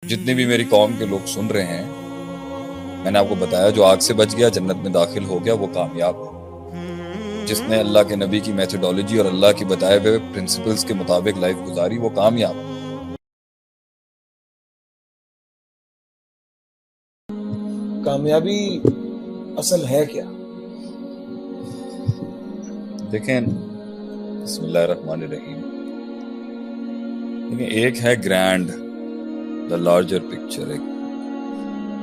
جتنے بھی میری قوم کے لوگ سن رہے ہیں، میں نے آپ کو بتایا جو آگ سے بچ گیا جنت میں داخل ہو گیا وہ کامیاب ہے۔ جس نے اللہ کے نبی کی میتھڈالوجی اور اللہ کی بتائے ہوئے پرنسپلز کے مطابق لائف گزاری وہ کامیاب ہے۔ کامیابی اصل ہے کیا؟ دیکھیں، بسم اللہ الرحمن الرحیم، دیکھیں ایک ہے گرینڈ دا لارجر پکچر، ایک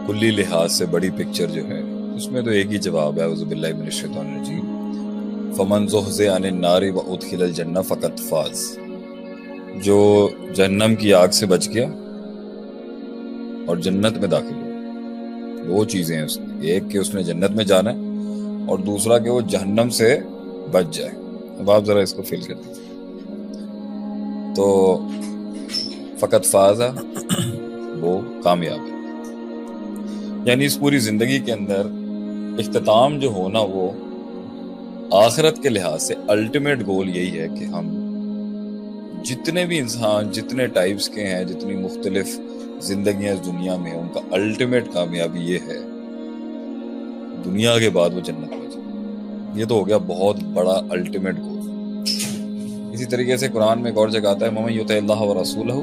کلی لحاظ سے بڑی پکچر جو ہے اس میں تو ایک ہی جواب ہے، اعوذ باللہ من الشیطان الرجیم، فمن زحزح عن النار وادخل الجنہ فقد فاز۔ جو جہنم کی آگ سے بچ گیا اور جنت میں داخل ہو، دو چیزیں ہیں اس میں، ایک کہ اس نے جنت میں جانا ہے اور دوسرا کہ وہ جہنم سے بچ جائے۔ اب آپ ذرا اس کو فیل کر دیجیے، تو فقط فاز ہے، وہ کامیاب ہے۔ یعنی اس پوری زندگی کے اندر اختتام جو ہونا وہ آخرت کے لحاظ سے الٹیمیٹ گول یہی ہے کہ ہم جتنے بھی انسان جتنے ٹائپس کے ہیں، جتنی مختلف زندگیاں اس دنیا میں، ان کا الٹیمیٹ کامیابی یہ ہے دنیا کے بعد وہ جنت میں جائے۔ یہ تو ہو گیا بہت بڑا الٹیمیٹ گول۔ اسی طریقے سے قرآن میں ایک اور جگہ آتا ہے وَمَن یُطِعِ اللَّهَ وَرَسُولَهُ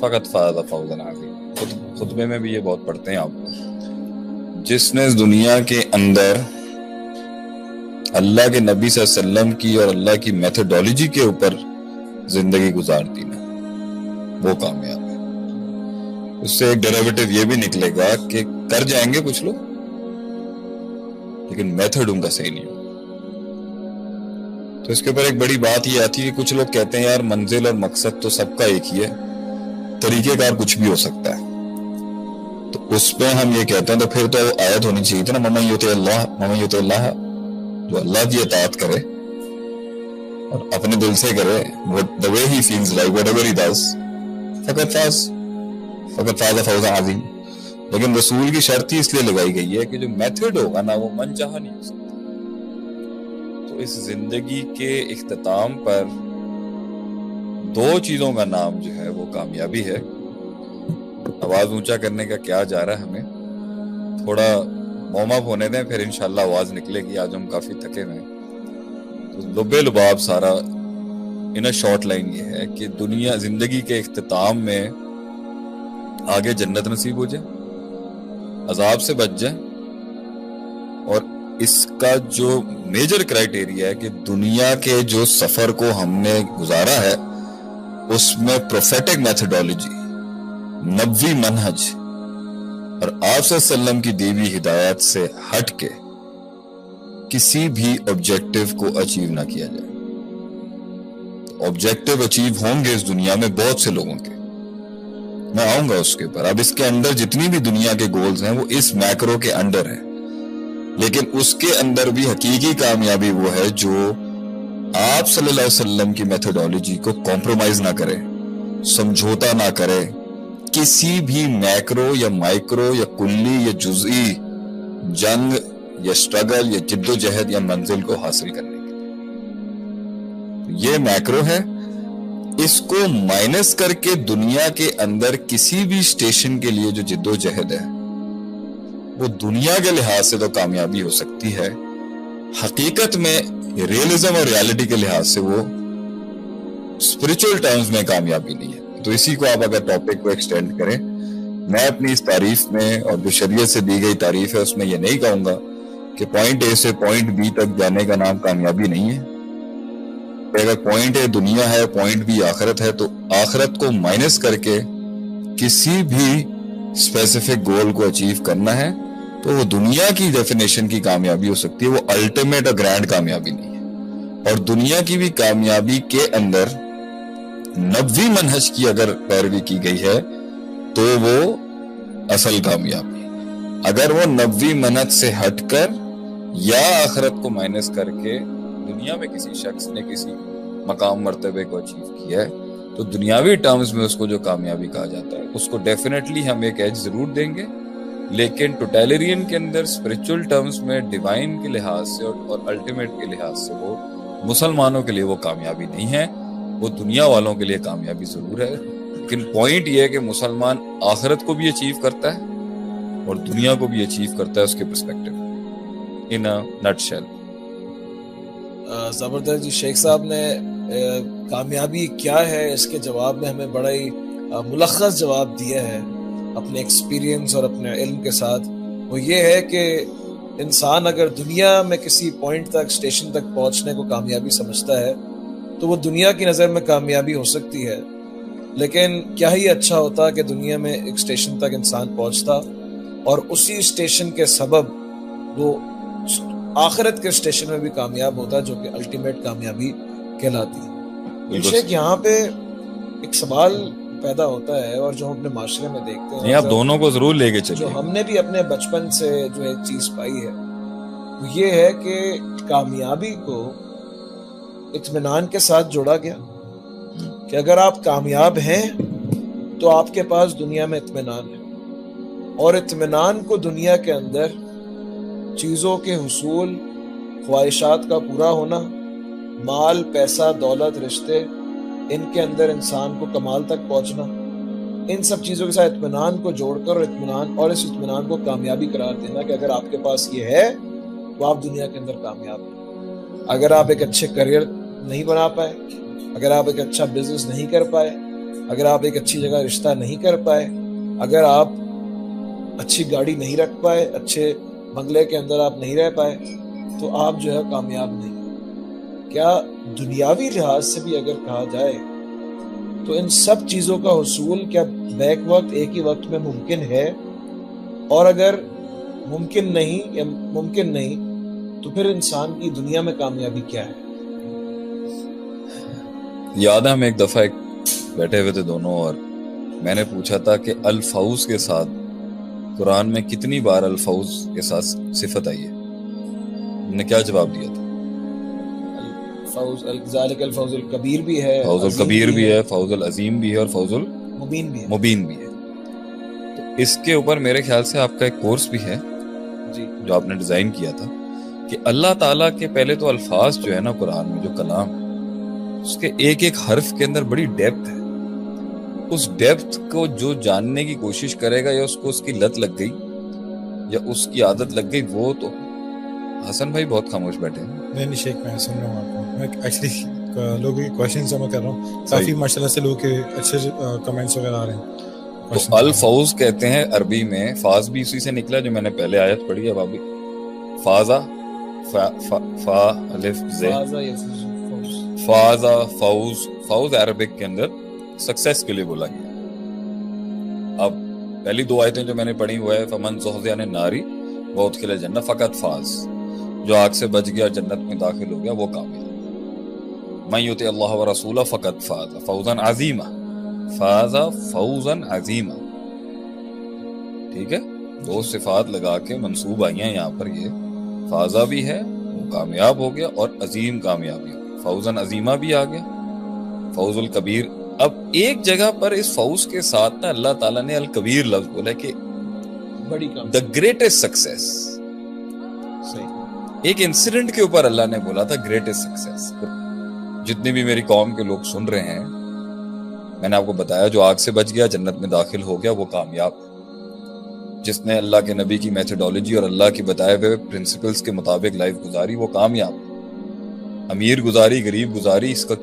فَقَدْ فَازَ فَوْزًا عَظِیمًا۔ خطبے میں بھی یہ بہت پڑھتے ہیں آپ کو، جس نے اس دنیا کے اندر اللہ کے نبی صلی اللہ علیہ وسلم کی اور اللہ کی میتھڈالوجی کے اوپر زندگی گزارتی نا، وہ کامیاب ہے۔ اس سے ایک ڈیریویٹو یہ بھی نکلے گا کہ کر جائیں گے کچھ لوگ لیکن میتھڈ ان کا صحیح نہیں ہوگا۔ تو اس کے اوپر ایک بڑی بات یہ آتی ہے کہ کچھ لوگ کہتے ہیں یار منزل اور مقصد تو سب کا ایک ہی ہے، طریقہ کار کچھ بھی ہو سکتا ہے۔ تو اس پہ ہم یہ کہتے ہیں تو پھر تو آیت ہونی چاہیے تھی نا، وَمَن یُطِعِ اللَّهَ، جو اللہ کی اطاعت کرے اور اپنے دل سے کرے، the way he feels like, whatever he does، فقط فاز فوزا عظیم۔ لیکن رسول کی شرط ہی اس لیے لگائی گئی ہے کہ جو میتھڈ ہوگا نا وہ من چاہا نہیں ہو سکتا۔ تو اس زندگی کے اختتام پر دو چیزوں کا نام جو ہے وہ کامیابی ہے۔ آواز اونچا کرنے کا کیا جا رہا ہے، ہمیں تھوڑا وارم اپ ہونے دیں پھر انشاءاللہ آواز نکلے گی۔ آج ہم کافی تھکے ہوئے ہیں، تو لبے لباب سارا ان شارٹ لائن یہ ہے کہ دنیا زندگی کے اختتام میں آگے جنت نصیب ہو جائے، عذاب سے بچ جائے، اور اس کا جو میجر کرائیٹیریا ہے کہ دنیا کے جو سفر کو ہم نے گزارا ہے اس میں پروفیٹک میتھڈالوجی، نبوی منہج اور آپ صلی اللہ علیہ وسلم کی دی ہوئی ہدایات سے ہٹ کے کسی بھی آبجیکٹو کو اچیو نہ کیا جائے۔ آبجیکٹو اچیو ہوں گے اس دنیا میں بہت سے لوگوں کے، میں آؤں گا اس کے اوپر۔ اب اس کے اندر جتنی بھی دنیا کے گولز ہیں وہ اس میکرو کے انڈر ہیں، لیکن اس کے اندر بھی حقیقی کامیابی وہ ہے جو آپ صلی اللہ علیہ وسلم کی میتھڈالوجی کو کمپرومائز نہ کرے، سمجھوتا نہ کرے، کسی بھی میکرو یا مائکرو یا کلی یا جزئی جنگ یا سٹرگل یا جد و جہد یا منزل کو حاصل کرنے کے لیے۔ یہ میکرو ہے، اس کو مائنس کر کے دنیا کے اندر کسی بھی سٹیشن کے لیے جو جد و جہد ہے وہ دنیا کے لحاظ سے تو کامیابی ہو سکتی ہے، حقیقت میں ریئلزم اور ریالٹی کے لحاظ سے وہ اسپرچول ٹرمز میں کامیابی نہیں ہے۔ تو اسی کو آپ اگر ٹاپک کو ایکسٹینڈ کریں، میں اپنی اس تعریف میں اور جو شریعت سے دی گئی تعریف ہے اس میں یہ نہیں کہوں گا کہ پوائنٹ اے سے پوائنٹ بی تک جانے کا نام کامیابی نہیں ہے۔ اگر پوائنٹ اے دنیا ہے، پوائنٹ بی آخرت ہے، تو آخرت کو مائنس کر کے کسی بھی اسپیسیفک گول کو اچیو کرنا ہے تو وہ دنیا کی ڈیفینیشن کی کامیابی ہو سکتی ہے، وہ الٹیمیٹ اور گرینڈ کامیابی نہیں ہے۔ اور دنیا کی بھی کامیابی کے اندر نبوی منہج کی اگر پیروی کی گئی ہے تو وہ اصل کامیابی ہے۔ اگر وہ نبوی منہج سے ہٹ کر یا آخرت کو مائنس کر کے دنیا میں کسی شخص نے کسی مقام مرتبے کو اچیو کیا ہے تو دنیاوی ٹرمز میں اس کو جو کامیابی کہا جاتا ہے اس کو ڈیفینیٹلی ہم ایک ایج ضرور دیں گے، لیکن ٹوٹیلرین کے اندر اسپرچول ٹرمز میں ڈیوائن کے لحاظ سے اور الٹیمیٹ کے لحاظ سے وہ مسلمانوں کے لیے وہ کامیابی نہیں ہے، وہ دنیا والوں کے لیے کامیابی ضرور ہے۔ لیکن پوائنٹ یہ ہے کہ مسلمان آخرت کو بھی اچیو کرتا ہے اور دنیا کو بھی اچیو کرتا ہے اس کے پرسپیکٹو ان نٹ شیل. زبردست جی. شیخ صاحب نے کامیابی کیا ہے اس کے جواب میں ہمیں بڑا ہی ملخص جواب دیا ہے اپنے ایکسپیرینس اور اپنے علم کے ساتھ. وہ یہ ہے کہ انسان اگر دنیا میں کسی پوائنٹ تک اسٹیشن تک پہنچنے کو کامیابی سمجھتا ہے تو وہ دنیا کی نظر میں کامیابی ہو سکتی ہے, لیکن کیا ہی اچھا ہوتا کہ دنیا میں ایک اسٹیشن تک انسان پہنچتا اور اسی اسٹیشن کے سبب وہ آخرت کے اسٹیشن میں بھی کامیاب ہوتا, جو کہ الٹیمیٹ کامیابی کہلاتی ہے. شیخ یہاں پہ ایک سوال پیدا ہوتا ہے اور جو ہم اپنے معاشرے میں دیکھتے ہیں, آپ دونوں کو ضرور لے کے چلیے, جو ہم نے بھی اپنے بچپن سے جو ایک چیز پائی ہے وہ یہ ہے کہ کامیابی کو اطمینان کے ساتھ جوڑا گیا کہ اگر آپ کامیاب ہیں تو آپ کے پاس دنیا میں اطمینان ہے, اور اطمینان کو دنیا کے اندر چیزوں کے حصول, خواہشات کا پورا ہونا, مال, پیسہ, دولت, رشتے, ان کے اندر انسان کو کمال تک پہنچنا, ان سب چیزوں کے ساتھ اطمینان کو جوڑ کر اور اس اطمینان کو کامیابی قرار دینا کہ اگر آپ کے پاس یہ ہے تو آپ دنیا کے اندر کامیاب ہیں. اگر آپ ایک اچھے کریئر نہیں بنا پائے, اگر آپ ایک اچھا بزنس نہیں کر پائے, اگر آپ ایک اچھی جگہ رشتہ نہیں کر پائے, اگر آپ اچھی گاڑی نہیں رکھ پائے, اچھے بنگلے کے اندر آپ نہیں رہ پائے, تو آپ جو ہے کامیاب نہیں. کیا دنیاوی لحاظ سے بھی اگر کہا جائے تو ان سب چیزوں کا حصول کیا بیک وقت ایک ہی وقت میں ممکن ہے؟ اور اگر ممکن نہیں تو پھر انسان کی دنیا میں کامیابی کیا ہے؟ یاد ہے ہم ایک دفعہ بیٹھے ہوئے تھے دونوں اور میں نے پوچھا تھا کہ الفوز کے ساتھ قرآن میں کتنی بار الفوز کے ساتھ صفت آئی ہے. نے کیا جواب دیا تھا؟ ذالک الفوز الکبیر بھی ہے, فوز الکبیر بھی ہے, فوز العظیم بھی ہے, اور فوز المبین بھی ہے. تو اس کے اوپر میرے خیال سے آپ کا ایک کورس بھی ہے جی جو آپ نے ڈیزائن کیا تھا کہ اللہ تعالیٰ کے پہلے تو الفاظ جو ہے نا قرآن میں جو کلام ہے اس کے ایک ایک حرف کے اندر بڑی ڈیپتھ ہے. اس ڈیپتھ کو جو جاننے کی کوشش کرے گا یا اس کو اس کی لت لگ گئی یا اس کی عادت لگ گئی, وہ تو حسن بھائی بہت خاموش بیٹھے ہیں. نہیں شیخ میں سن رہا ہوں آپ کو. میں ایکچولی لوگوں کی کوشچن جمع کر رہا ہوں, کافی ماشاءاللہ سے لوگوں کے اچھے کمنٹس وغیرہ آ رہے ہیں. تو الفوز کہتے ہیں عربی میں, فاز بھی اسی سے نکلا جو میں نے پہلے آیت پڑھی ہے. اب ابھی فازا فا الف ز فازا فوز عربک کے اندر سکسیس کے لیے بولا گیا. اب پہلی دو آیتیں جو میں نے پڑھی وہ ہے فمن زحزح عن النار وادخل الجنہ فقط فاز, جو آگ سے بچ گیا جنت میں داخل ہو گیا وہ کامیاب. من یطع اللہ ورسولہ فقط فاز فوزا عظیما, فاز فوزا عظیما. ٹھیک ہے, دو صفات لگا کے منصوب آئی ہیں یہاں پر. یہ فازا بھی ہے وہ کامیاب ہو گیا اور عظیم کامیابی ہو گیا. فوزا عظیما بھی آ گیا, فوز الکبیر. اب ایک جگہ پر اس فوز کے ساتھ نا اللہ تعالیٰ نے الکبیر لفظ بولا کہ بڑی دا گریٹسٹ سکسیس. ایک انسیڈنٹ کے اوپر اللہ نے بولا تھا گریٹسٹ سکسیس. جتنی بھی میری قوم کے لوگ سن رہے ہیں, میں نے آپ کو بتایا جو آگ سے بچ گیا جنت میں داخل ہو گیا وہ کامیاب. جس نے اللہ کے نبی کی میتھڈالوجی اور اللہ کی بتائے ہوئے پرنسپلز کے مطابق لائف گزاری وہ کامیاب. امیر گزاری غریب گزاری اس کا